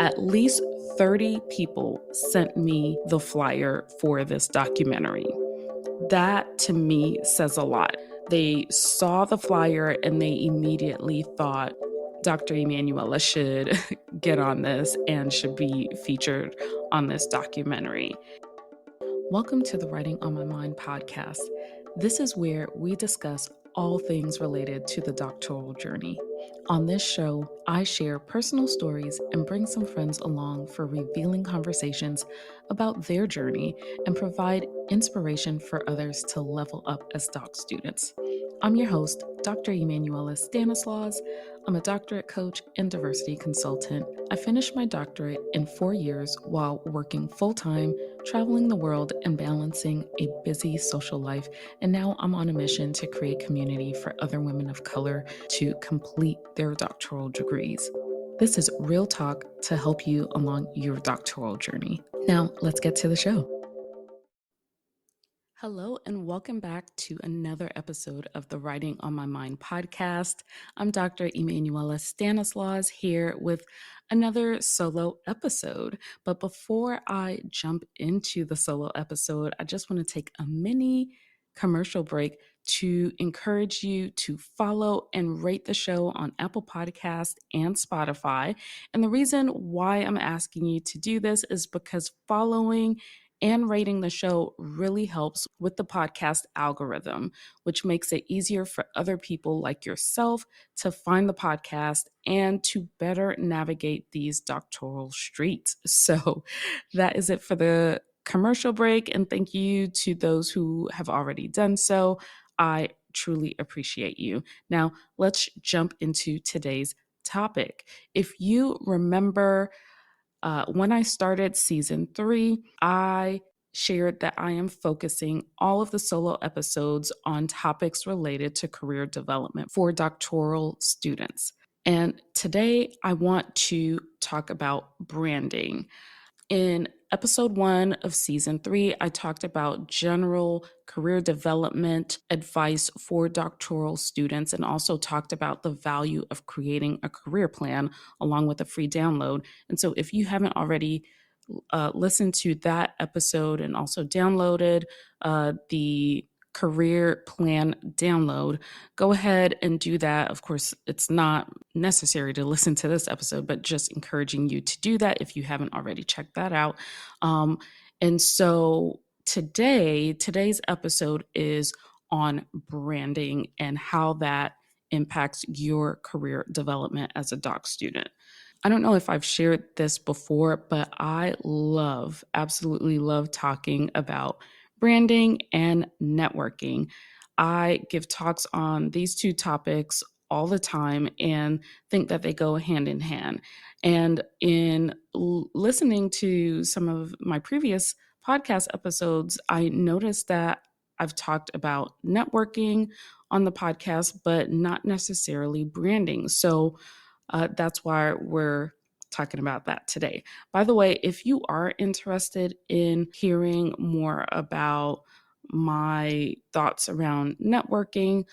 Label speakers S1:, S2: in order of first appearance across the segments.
S1: At least 30 people sent me the flyer for this documentary. That to me says a lot. They saw the flyer and they immediately thought Dr. Emmanuela should get on this and should be featured on this documentary. Welcome to the Writing on My Mind podcast. This is where we discuss all things related to the doctoral journey. On this show, I share personal stories and bring some friends along for revealing conversations about their journey and provide inspiration for others to level up as doc students. I'm your host, Dr. Emmanuela Stanislaus. I'm a doctorate coach and diversity consultant. I finished my doctorate in 4 years while working full-time, traveling the world, and balancing a busy social life. And now I'm on a mission to create community for other women of color to complete their doctoral degrees. This is real talk to help you along your doctoral journey. Now, let's get to the show. Hello, and welcome back to another episode of the Writing on My Mind podcast. I'm Dr. Emmanuela Stanislaus here with another solo episode. But before I jump into the solo episode, I just want to take a mini commercial break to encourage you to follow and rate the show on Apple Podcasts and Spotify. And the reason why I'm asking you to do this is because following and rating the show really helps with the podcast algorithm, which makes it easier for other people like yourself to find the podcast and to better navigate these doctoral streets. So that is it for the commercial break, and thank you to those who have already done so. I truly appreciate you. Now, let's jump into today's topic. If you remember, when I started season 3, I shared that I am focusing all of the solo episodes on topics related to career development for doctoral students. And today I want to talk about branding. In episode 1 of season 3, I talked about general career development advice for doctoral students and also talked about the value of creating a career plan along with a free download. And so if you haven't already listened to that episode and also downloaded the career plan download, go ahead and do that. Of course, it's not necessary to listen to this episode, but just encouraging you to do that if you haven't already checked that out. And so today's episode is on branding and how that impacts your career development as a doc student. I don't know if I've shared this before, but I absolutely love talking about branding and networking. I give talks on these two topics all the time and think that they go hand in hand. And in listening to some of my previous podcast episodes, I noticed that I've talked about networking on the podcast, but not necessarily branding. So that's why we're talking about that today. By the way, if you are interested in hearing more about my thoughts around networking,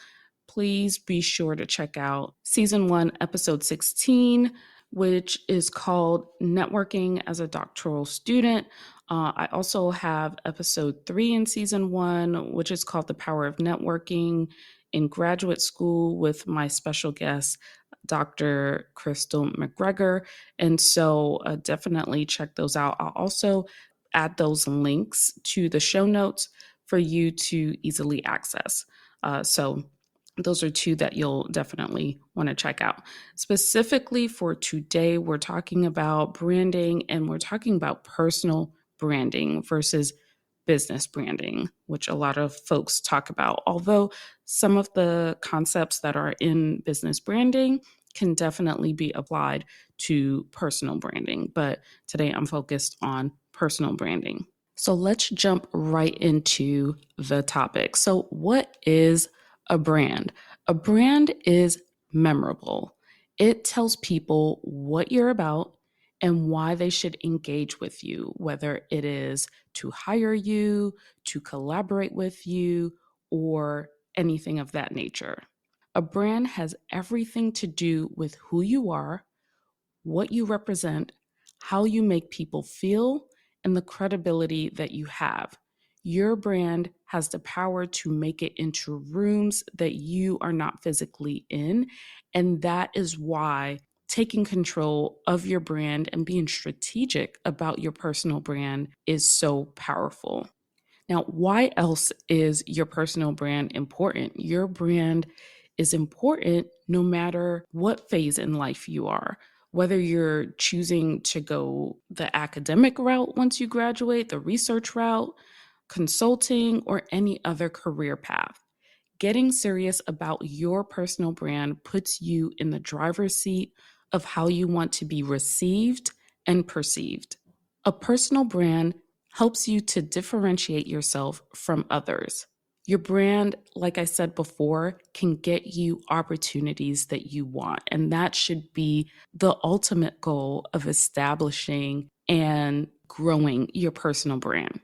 S1: please be sure to check out season 1, episode 16, which is called Networking as a Doctoral Student. I also have episode 3 in season 1, which is called The Power of Networking in Graduate School with my special guest, Dr. Crystal McGregor. And so definitely check those out. I'll also add those links to the show notes for you to easily access. So those are 2 that you'll definitely want to check out. Specifically for today, we're talking about branding, and we're talking about personal branding versus business branding, which a lot of folks talk about. Although some of the concepts that are in business branding can definitely be applied to personal branding. But today I'm focused on personal branding. So let's jump right into the topic. So what is a brand? A brand is memorable. It tells people what you're about and why they should engage with you, whether it is to hire you, to collaborate with you, or anything of that nature. A brand has everything to do with who you are, what you represent, how you make people feel, and the credibility that you have. Your brand has the power to make it into rooms that you are not physically in. And that is why taking control of your brand and being strategic about your personal brand is so powerful. Now, why else is your personal brand important? Your brand is important no matter what phase in life you are. Whether you're choosing to go the academic route once you graduate, the research route, consulting, or any other career path. Getting serious about your personal brand puts you in the driver's seat of how you want to be received and perceived. A personal brand helps you to differentiate yourself from others. Your brand, like I said before, can get you opportunities that you want. And that should be the ultimate goal of establishing and growing your personal brand.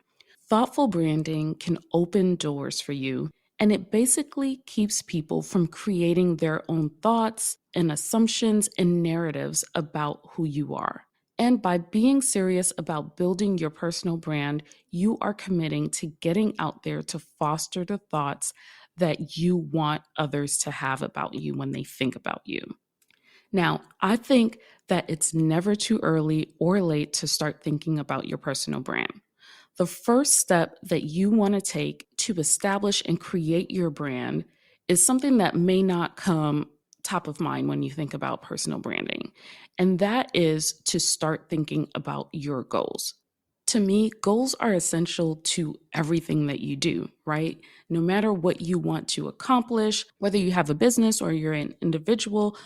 S1: Thoughtful branding can open doors for you, and it basically keeps people from creating their own thoughts and assumptions and narratives about who you are. And by being serious about building your personal brand, you are committing to getting out there to foster the thoughts that you want others to have about you when they think about you. Now, I think that it's never too early or late to start thinking about your personal brand. The first step that you want to take to establish and create your brand is something that may not come top of mind when you think about personal branding, and that is to start thinking about your goals. To me, goals are essential to everything that you do, right? No matter what you want to accomplish, whether you have a business or you're an individual,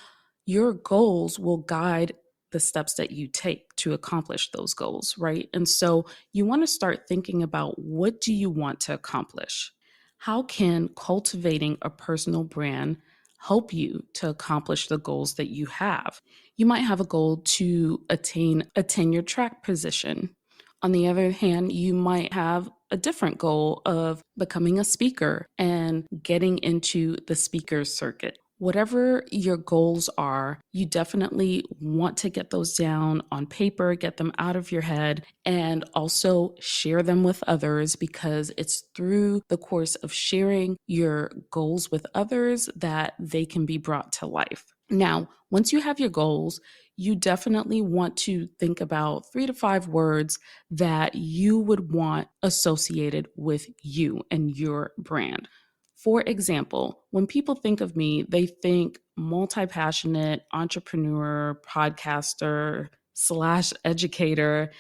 S1: your goals will guide the steps that you take to accomplish those goals, right? And so you want to start thinking about, what do you want to accomplish? How can cultivating a personal brand help you to accomplish the goals that you have? You might have a goal to attain a tenure track position. On the other hand, you might have a different goal of becoming a speaker and getting into the speaker circuit. Whatever your goals are, you definitely want to get those down on paper, get them out of your head, and also share them with others, because it's through the course of sharing your goals with others that they can be brought to life. Now, once you have your goals, you definitely want to think about 3 to 5 words that you would want associated with you and your brand. For example, when people think of me, they think multi-passionate entrepreneur, podcaster, slash educator,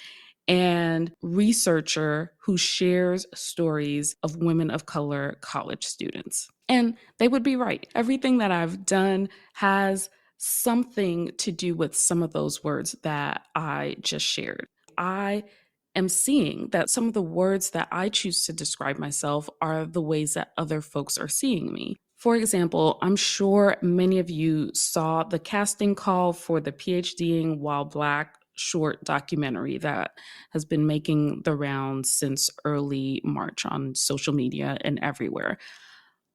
S1: and researcher who shares stories of women of color college students. And they would be right. Everything that I've done has something to do with some of those words that I just shared. I am seeing that some of the words that I choose to describe myself are the ways that other folks are seeing me. For example, I'm sure many of you saw the casting call for the PhDing While Black short documentary that has been making the rounds since early March on social media and everywhere.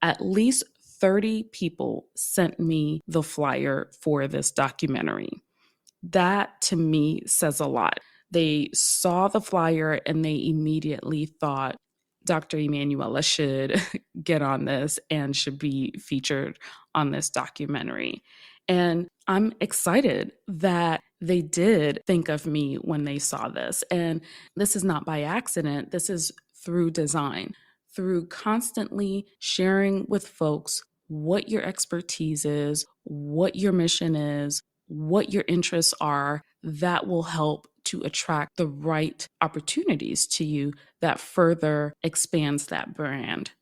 S1: At least 30 people sent me the flyer for this documentary. That to me says a lot. They saw the flyer and they immediately thought Dr. Emmanuela should get on this and should be featured on this documentary. And I'm excited that they did think of me when they saw this. And this is not by accident, this is through design, through constantly sharing with folks what your expertise is, what your mission is, what your interests are. That will help to attract the right opportunities to you that further expands that brand.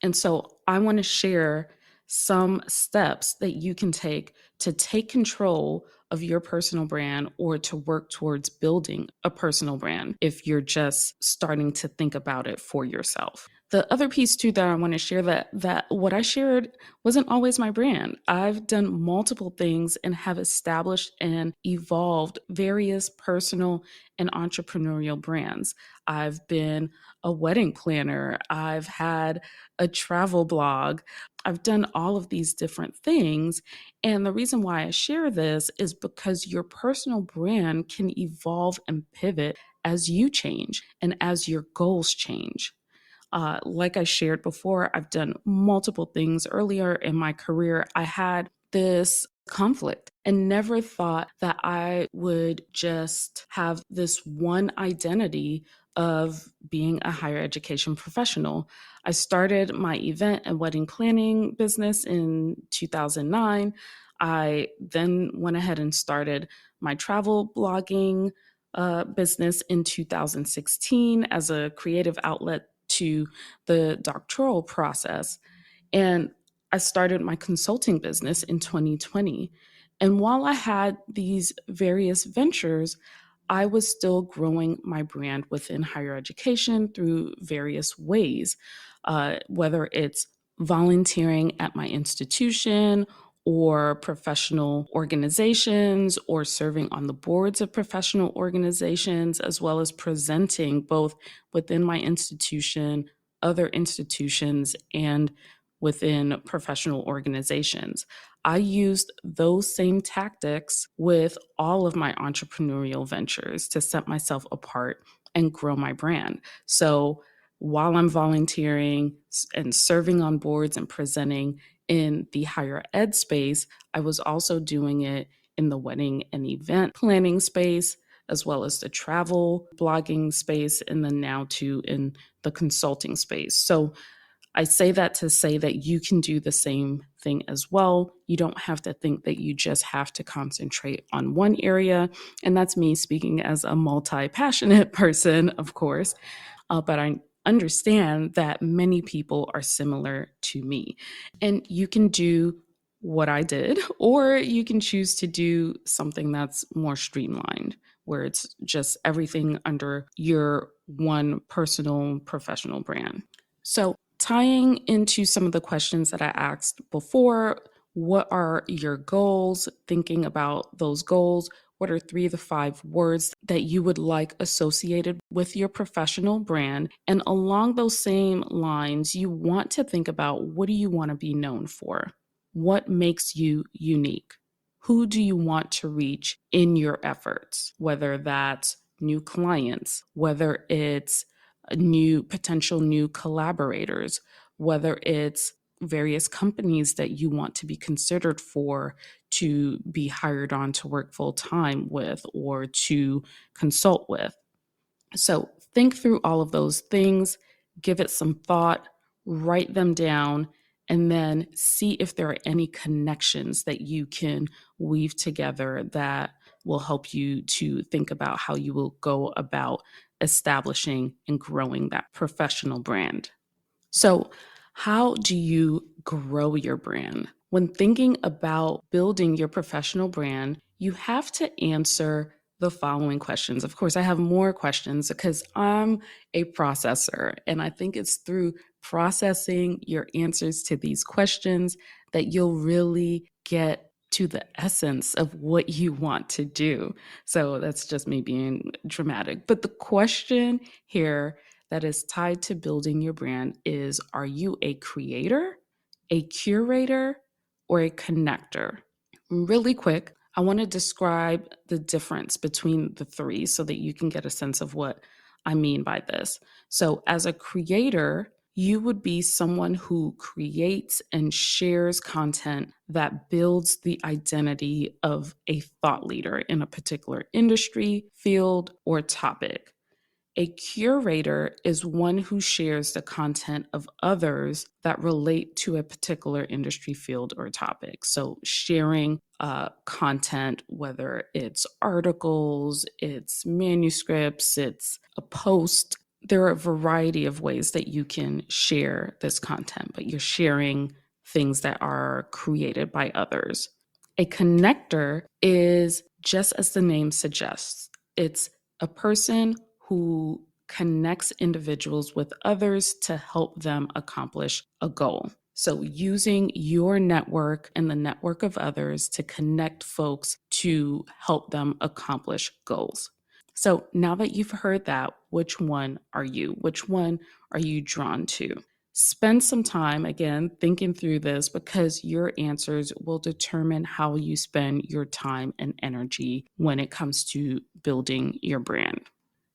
S1: And so I want to share some steps that you can take to take control of your personal brand, or to work towards building a personal brand if you're just starting to think about it for yourself. The other piece too that I want to share, that what I shared wasn't always my brand. I've done multiple things and have established and evolved various personal and entrepreneurial brands. I've been a wedding planner. I've had a travel blog. I've done all of these different things. And the reason why I share this is because your personal brand can evolve and pivot as you change and as your goals change. Like I shared before, I've done multiple things earlier in my career. I had this conflict and never thought that I would just have this one identity of being a higher education professional. I started my event and wedding planning business in 2009. I then went ahead and started my travel blogging business in 2016 as a creative outlet to the doctoral process. And I started my consulting business in 2020. And while I had these various ventures, I was still growing my brand within higher education through various ways, whether it's volunteering at my institution or professional organizations or serving on the boards of professional organizations, as well as presenting both within my institution, other institutions, and within professional organizations. I used those same tactics with all of my entrepreneurial ventures to set myself apart and grow my brand. So while I'm volunteering and serving on boards and presenting in the higher ed space, I was also doing it in the wedding and event planning space, as well as the travel blogging space, and then now too in the consulting space. So I say that to say that you can do the same thing as well. You don't have to think that you just have to concentrate on one area. And that's me speaking as a multi-passionate person, of course. But I understand that many people are similar to me. And you can do what I did, or you can choose to do something that's more streamlined, where it's just everything under your one personal professional brand. So, tying into some of the questions that I asked before, what are your goals? Thinking about those goals, what are 3 to 5 words that you would like associated with your professional brand? And along those same lines, you want to think about, what do you want to be known for? What makes you unique? Who do you want to reach in your efforts? Whether that's new clients, whether it's potential new collaborators, whether it's various companies that you want to be considered for to be hired on to work full time with or to consult with. So think through all of those things, give it some thought, write them down, and then see if there are any connections that you can weave together that will help you to think about how you will go about establishing and growing that professional brand. So, how do you grow your brand? When thinking about building your professional brand, you have to answer the following questions. Of course, I have more questions because I'm a processor, and I think it's through processing your answers to these questions that you'll really get to the essence of what you want to do. So, that's just me being dramatic. But the question here that is tied to building your brand is, are you a creator, a curator, or a connector? Really quick, I want to describe the difference between the three so that you can get a sense of what I mean by this. So, as a creator, you would be someone who creates and shares content that builds the identity of a thought leader in a particular industry, field, or topic. A curator is one who shares the content of others that relate to a particular industry, field, or topic. So, sharing content, whether it's articles, it's manuscripts, it's a post, there are a variety of ways that you can share this content, but you're sharing things that are created by others. A connector is, just as the name suggests, it's a person who connects individuals with others to help them accomplish a goal. So, using your network and the network of others to connect folks to help them accomplish goals. So, now that you've heard that, which one are you? Which one are you drawn to? Spend some time again thinking through this because your answers will determine how you spend your time and energy when it comes to building your brand.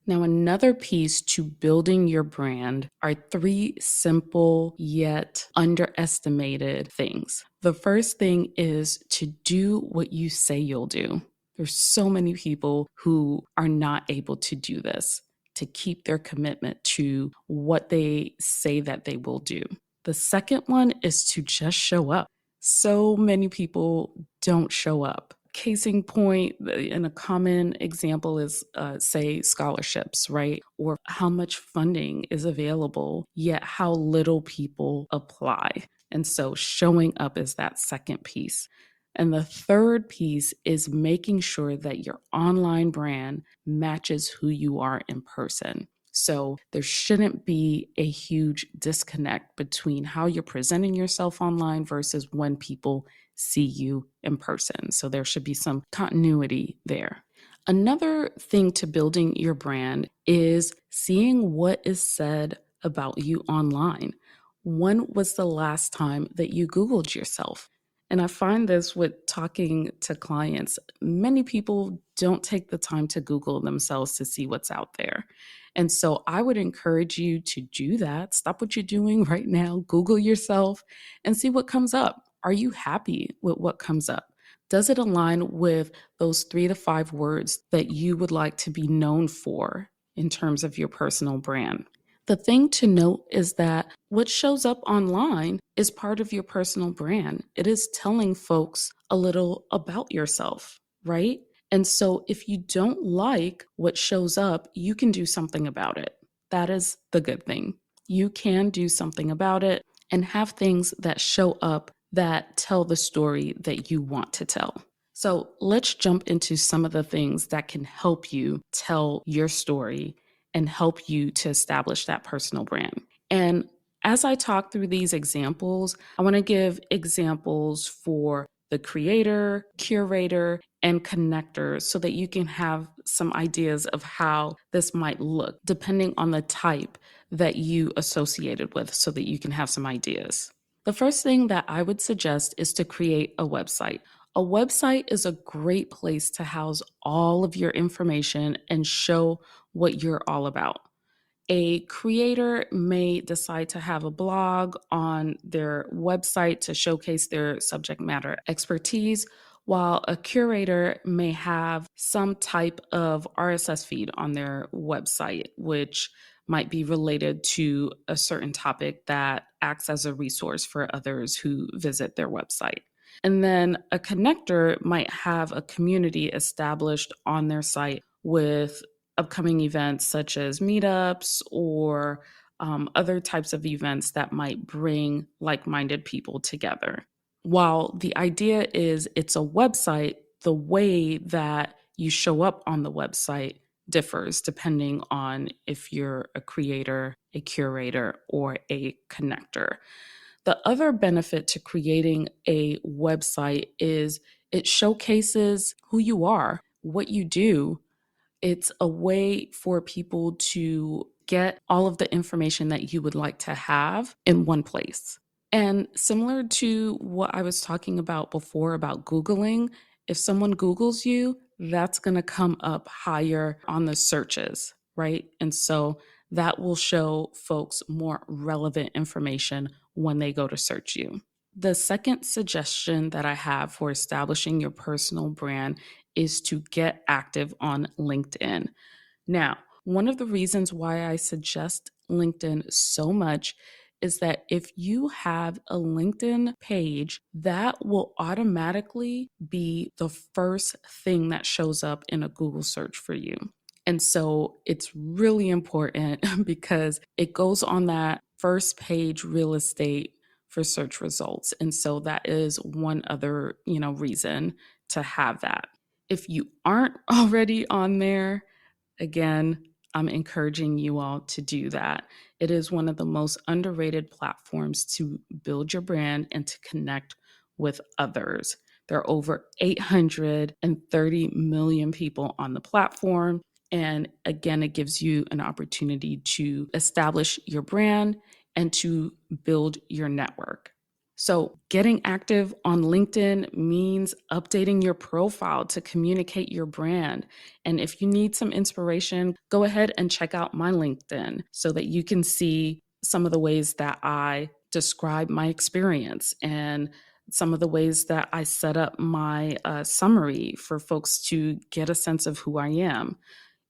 S1: Now, another piece to building your brand are three simple yet underestimated things. The first thing is to do what you say you'll do. There's so many people who are not able to do this, to keep their commitment to what they say that they will do. The second one is to just show up. So many people don't show up. Case in point, and a common example is, say, scholarships, right? Or how much funding is available, yet how little people apply. And so showing up is that second piece. And the third piece is making sure that your online brand matches who you are in person. So there shouldn't be a huge disconnect between how you're presenting yourself online versus when people see you in person. So there should be some continuity there. Another thing to building your brand is seeing what is said about you online. When was the last time that you Googled yourself? And I find this with talking to clients. Many people don't take the time to Google themselves to see what's out there. And so I would encourage you to do that. Stop what you're doing right now, Google yourself, and see what comes up. Are you happy with what comes up? Does it align with those 3 to 5 words that you would like to be known for in terms of your personal brand? The thing to note is that what shows up online is part of your personal brand. It is telling folks a little about yourself, right? And so if you don't like what shows up, you can do something about it. That is the good thing. You can do something about it and have things that show up that tell the story that you want to tell. So let's jump into some of the things that can help you tell your story and help you to establish that personal brand. And as I talk through these examples, I want to give examples for the creator, curator, and connector so that you can have some ideas of how this might look depending on the type that you associated with so that you can have some ideas. The first thing that I would suggest is to create a website. A website is a great place to house all of your information and show what you're all about. A creator may decide to have a blog on their website to showcase their subject matter expertise, while a curator may have some type of RSS feed on their website, which might be related to a certain topic that acts as a resource for others who visit their website. And then a connector might have a community established on their site with upcoming events such as meetups or other types of events that might bring like minded people together. While the idea is it's a website, the way that you show up on the website differs depending on if you're a creator, a curator, or a connector. The other benefit to creating a website is it showcases who you are, what you do. It's a way for people to get all of the information that you would like to have in one place. And similar to what I was talking about before about Googling, if someone Googles you, that's going to come up higher on the searches, right? And so that will show folks more relevant information when they go to search you. The second suggestion that I have for establishing your personal brand is to get active on LinkedIn. Now, one of the reasons why I suggest LinkedIn so much is that if you have a LinkedIn page, that will automatically be the first thing that shows up in a Google search for you. And so it's really important because it goes on that first page real estate for search results. And so that is one other, reason to have that. If you aren't already on there, again, I'm encouraging you all to do that. It is one of the most underrated platforms to build your brand and to connect with others. There are over 830 million people on the platform. And again, it gives you an opportunity to establish your brand and to build your network. So, getting active on LinkedIn means updating your profile to communicate your brand. And if you need some inspiration, go ahead and check out my LinkedIn so that you can see some of the ways that I describe my experience and some of the ways that I set up my summary for folks to get a sense of who I am.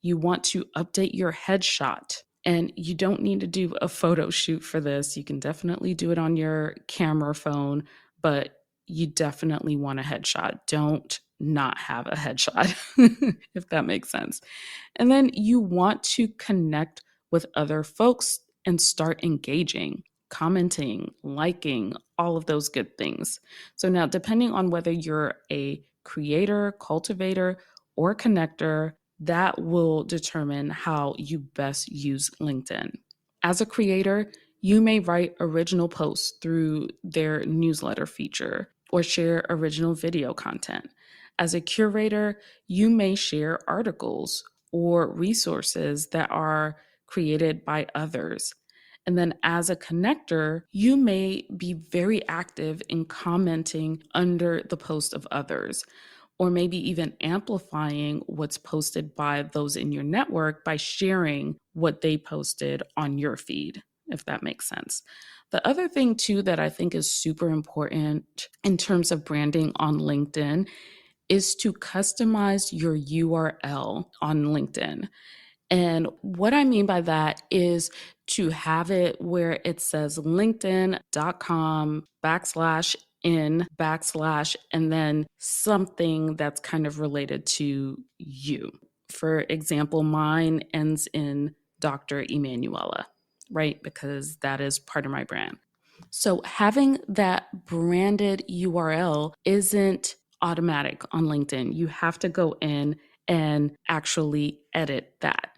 S1: You want to update your headshot. And you don't need to do a photo shoot for this. You can definitely do it on your camera phone, but you definitely want a headshot. Don't not have a headshot, if that makes sense. And then you want to connect with other folks and start engaging, commenting, liking, all of those good things. So now, depending on whether you're a creator, cultivator, or connector, that will determine how you best use LinkedIn. As a creator, you may write original posts through their newsletter feature or share original video content. As a curator, you may share articles or resources that are created by others. And then as a connector, you may be very active in commenting under the post of others, or maybe even amplifying what's posted by those in your network by sharing what they posted on your feed, if that makes sense. The other thing, too, that I think is super important in terms of branding on LinkedIn is to customize your URL on LinkedIn. And what I mean by that is to have it where it says linkedin.com/in/ and then something that's kind of related to you. For example, mine ends in Dr. Emmanuela, right? Because that is part of my brand. So having that branded URL isn't automatic on LinkedIn. You have to go in and actually edit that.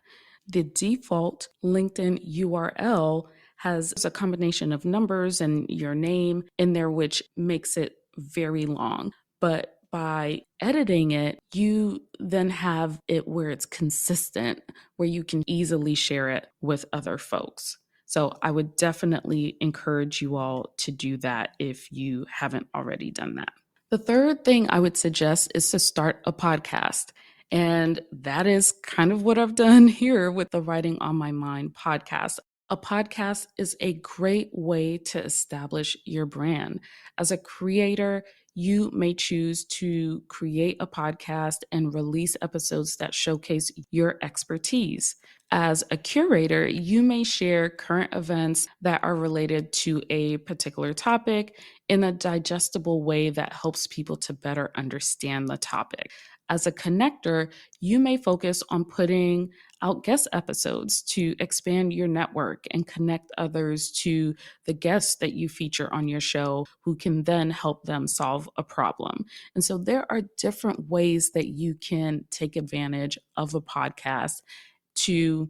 S1: The default LinkedIn URL has a combination of numbers and your name in there, which makes it very long. But by editing it, you then have it where it's consistent, where you can easily share it with other folks. So I would definitely encourage you all to do that if you haven't already done that. The third thing I would suggest is to start a podcast. And that is kind of what I've done here with the Writing on My Mind podcast. A podcast is a great way to establish your brand. As a creator, you may choose to create a podcast and release episodes that showcase your expertise. As a curator, you may share current events that are related to a particular topic in a digestible way that helps people to better understand the topic. As a connector, you may focus on putting out guest episodes to expand your network and connect others to the guests that you feature on your show who can then help them solve a problem. And so there are different ways that you can take advantage of a podcast to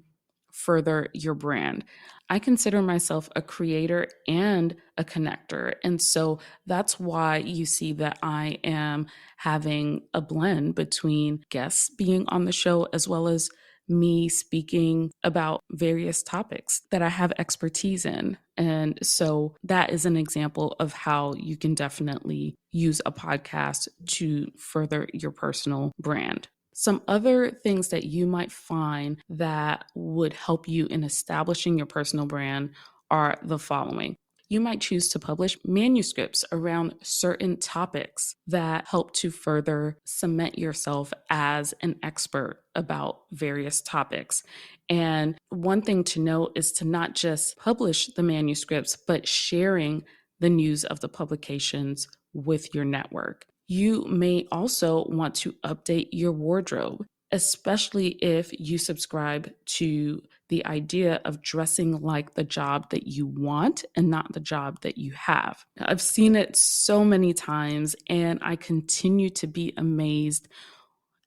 S1: further your brand. I consider myself a creator and a connector. And so that's why you see that I am having a blend between guests being on the show as well as me speaking about various topics that I have expertise in. And so that is an example of how you can definitely use a podcast to further your personal brand. Some other things that you might find that would help you in establishing your personal brand are the following. You might choose to publish manuscripts around certain topics that help to further cement yourself as an expert about various topics. And one thing to note is to not just publish the manuscripts, but sharing the news of the publications with your network. You may also want to update your wardrobe, especially if you subscribe to the idea of dressing like the job that you want and not the job that you have. I've seen it so many times, and I continue to be amazed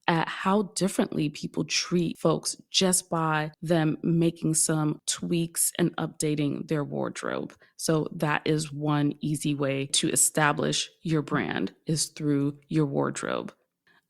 S1: at how differently people treat folks just by them making some tweaks and updating their wardrobe. So that is one easy way to establish your brand is through your wardrobe.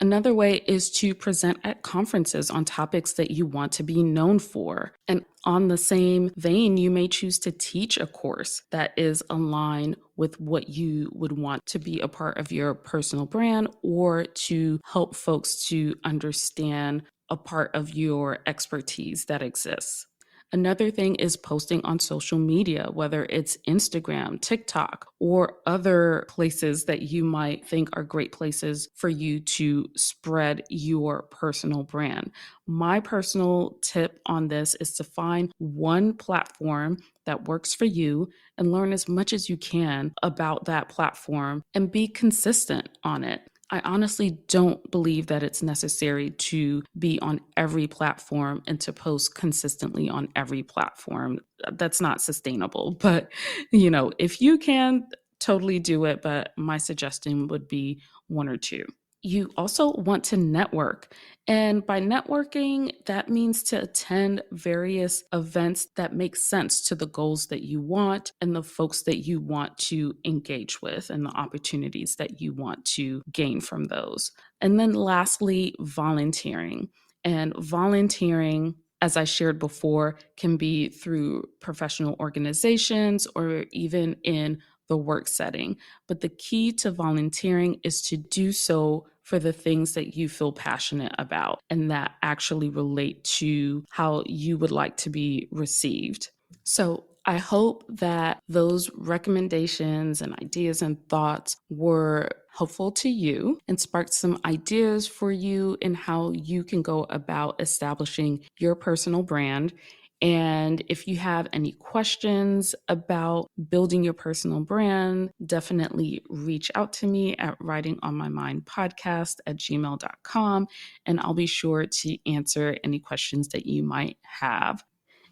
S1: Another way is to present at conferences on topics that you want to be known for. And on the same vein, you may choose to teach a course that is aligned with what you would want to be a part of your personal brand or to help folks to understand a part of your expertise that exists. Another thing is posting on social media, whether it's Instagram, TikTok, or other places that you might think are great places for you to spread your personal brand. My personal tip on this is to find one platform that works for you and learn as much as you can about that platform and be consistent on it. I honestly don't believe that it's necessary to be on every platform and to post consistently on every platform. That's not sustainable. But, if you can, totally do it. But my suggestion would be one or two. You also want to network. And by networking, that means to attend various events that make sense to the goals that you want and the folks that you want to engage with and the opportunities that you want to gain from those. And then lastly, volunteering. And volunteering, as I shared before, can be through professional organizations or even in the work setting. But the key to volunteering is to do so for the things that you feel passionate about and that actually relate to how you would like to be received. So I hope that those recommendations and ideas and thoughts were helpful to you and sparked some ideas for you in how you can go about establishing your personal brand. And if you have any questions about building your personal brand, definitely reach out to me at writingonmymindpodcast@gmail.com, and I'll be sure to answer any questions that you might have.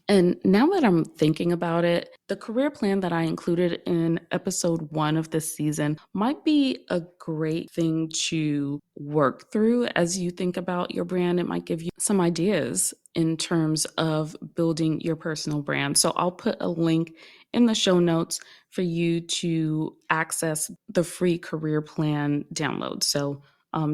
S1: And now that I'm thinking about it, the career plan that I included in episode 1 of this season might be a great thing to work through as you think about your brand. It might give you some ideas in terms of building your personal brand. So I'll put a link in the show notes for you to access the free career plan download. So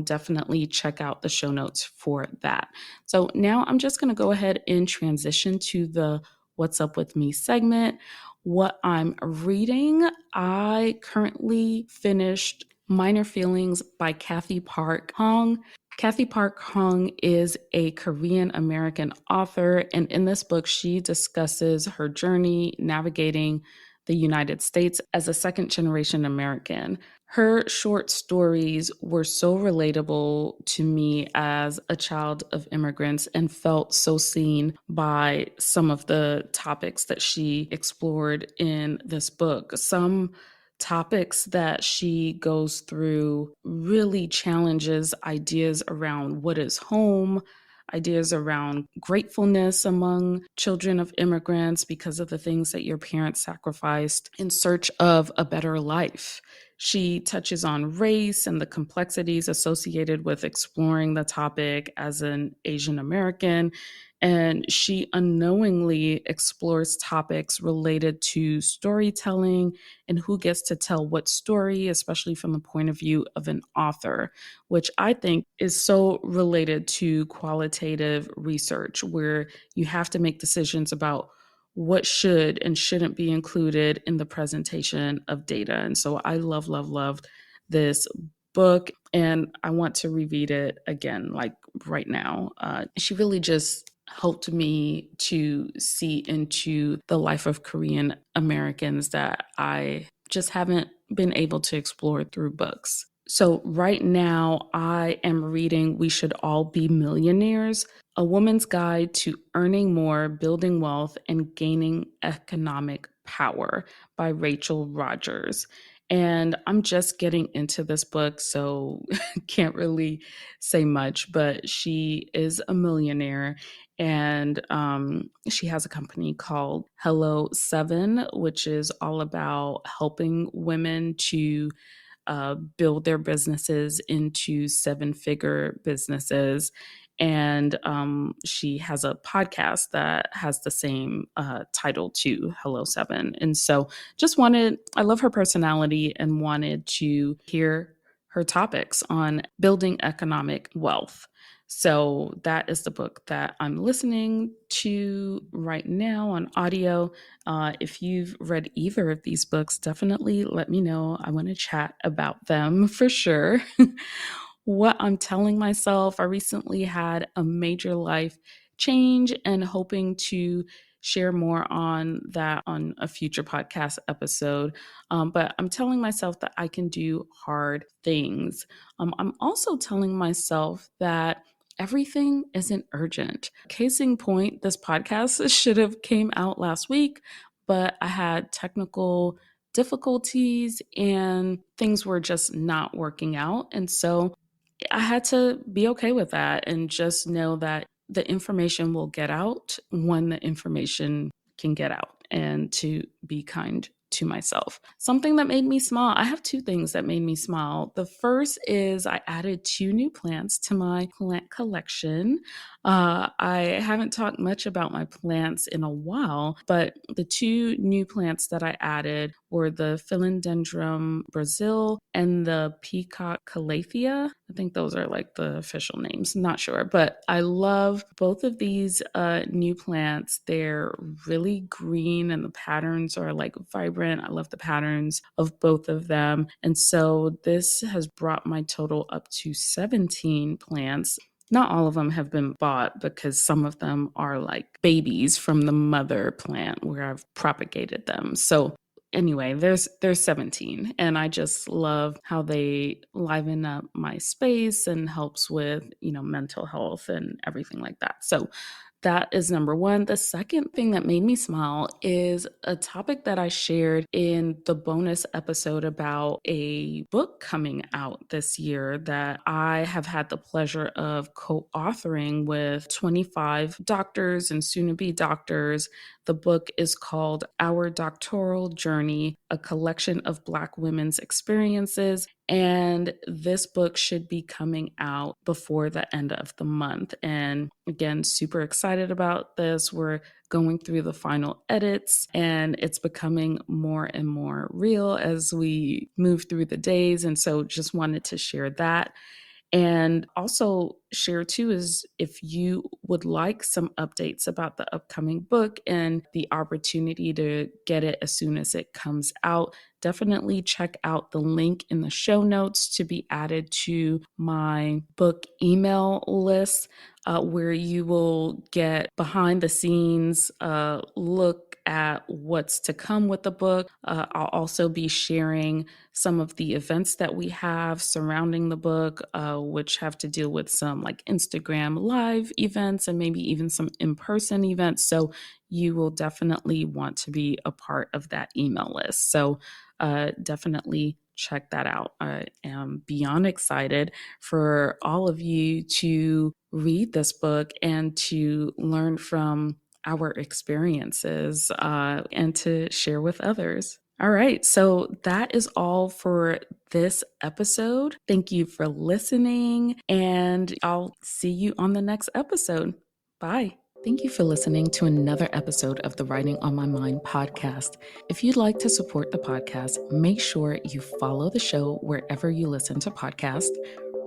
S1: definitely check out the show notes for that. So now I'm just going to go ahead and transition to the What's Up With Me segment. What I'm reading, I currently finished Minor Feelings by Kathy Park Hong. Kathy Park Hong is a Korean American author, and in this book, she discusses her journey navigating the United States as a second generation American. Her short stories were so relatable to me as a child of immigrants and felt so seen by some of the topics that she explored in this book. Some topics that she goes through really challenges ideas around what is home, ideas around gratefulness among children of immigrants because of the things that your parents sacrificed in search of a better life. She touches on race and the complexities associated with exploring the topic as an Asian American. And she unknowingly explores topics related to storytelling and who gets to tell what story, especially from the point of view of an author, which I think is so related to qualitative research, where you have to make decisions about what should and shouldn't be included in the presentation of data. And so I love this book, and I want to reread it again, like right now. She really just helped me to see into the life of Korean Americans that I just haven't been able to explore through books. So right now, I am reading We Should All Be Millionaires, A Woman's Guide to Earning More, Building Wealth, and Gaining Economic Power by Rachel Rogers. And I'm just getting into this book, so can't really say much, but she is a millionaire, and she has a company called Hello 7, which is all about helping women to build their businesses into seven-figure businesses. And she has a podcast that has the same title too, Hello Seven. And so I love her personality and wanted to hear her topics on building economic wealth. So that is the book that I'm listening to right now on audio. If you've read either of these books, definitely let me know. I want to chat about them for sure. What I'm telling myself, I recently had a major life change and hoping to share more on that on a future podcast episode. But I'm telling myself that I can do hard things. I'm also telling myself that everything isn't urgent. Case in point, this podcast should have came out last week, but I had technical difficulties and things were just not working out. And so I had to be okay with that and just know that the information will get out when the information can get out, and to be kind to myself. Something that made me smile. I have two things that made me smile. The first is I added two new plants to my plant collection. I haven't talked much about my plants in a while, but the two new plants that I added were the Philodendron Brazil and the Peacock Calathea. I think those are like the official names. I'm not sure, but I love both of these new plants. They're really green and the patterns are like vibrant. I love the patterns of both of them. And so this has brought my total up to 17 plants. Not all of them have been bought because some of them are like babies from the mother plant where I've propagated them. So anyway, there's 17, and I just love how they liven up my space and helps with, mental health and everything like that. So that is number one. The second thing that made me smile is a topic that I shared in the bonus episode about a book coming out this year that I have had the pleasure of co-authoring with 25 doctors and soon-to-be doctors. The book is called Our Doctoral Journey, a collection of Black women's experiences. And this book should be coming out before the end of the month. And again, super excited about this. We're going through the final edits and it's becoming more and more real as we move through the days. And so just wanted to share that. And also share too is if you would like some updates about the upcoming book and the opportunity to get it as soon as it comes out, definitely check out the link in the show notes to be added to my book email list, where you will get behind the scenes look at what's to come with the book. I'll also be sharing some of the events that we have surrounding the book, which have to deal with some like Instagram live events and maybe even some in-person events. So you will definitely want to be a part of that email list. So definitely check that out. I am beyond excited for all of you to read this book and to learn from our experiences and to share with others. All right, so that is all for this episode. Thank you for listening, and I'll see you on the next episode. Bye. Thank you for listening to another episode of the Writing on My Mind podcast. If you'd like to support the podcast, make sure you follow the show wherever you listen to podcasts,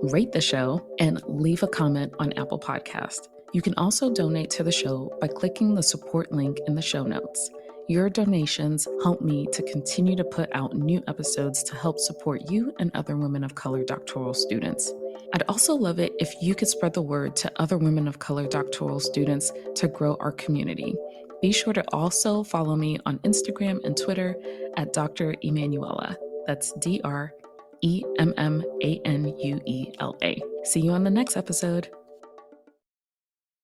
S1: rate the show, and leave a comment on Apple Podcast. You can also donate to the show by clicking the support link in the show notes. Your donations help me to continue to put out new episodes to help support you and other women of color doctoral students. I'd also love it if you could spread the word to other women of color doctoral students to grow our community. Be sure to also follow me on Instagram and Twitter at Dr. Emmanuela. That's DrEmmanuela. See you on the next episode.